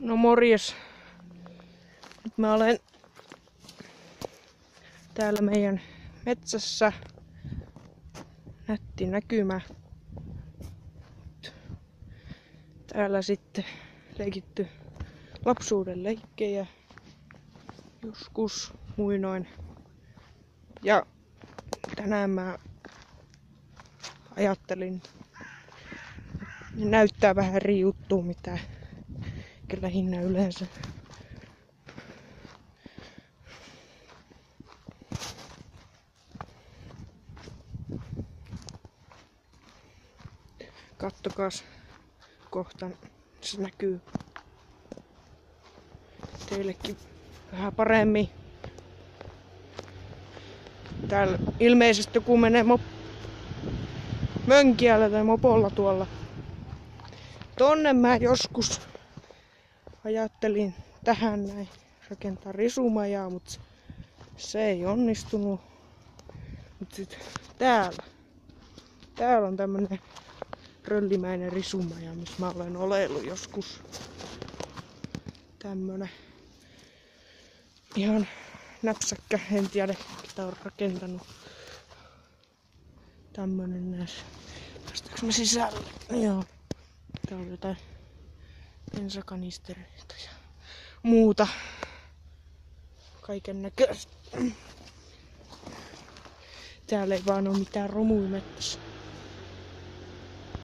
No morjes. Nyt mä olen täällä meidän metsässä. Nätti näkymä. Täällä sitten leikitty lapsuuden leikkejä. Joskus muinoin. Ja tänään mä ajattelin, ne näyttää vähän eri juttua mitä lähinnä yleensä. Kattokaas kohta, se näkyy teillekin vähän paremmin. Täällä ilmeisesti joku menee mönkiällä tai mopolla tuolla. Tonne mä joskus ajattelin tähän näin rakentaa risumajaa, mutta se ei onnistunut. Mut sit täällä on tämmönen röllimäinen risumaja, missä mä olen oleillut joskus. Tämmönen ihan näpsäkkä, en tiedä ketä on rakentanut. Tämmönen näis. Päästäänkö me sisälle? Joo. Täällä on jotain bensakanistereita ja muuta. Kaiken näköistä. Täällä ei vaan oo mitään romuja mettässä.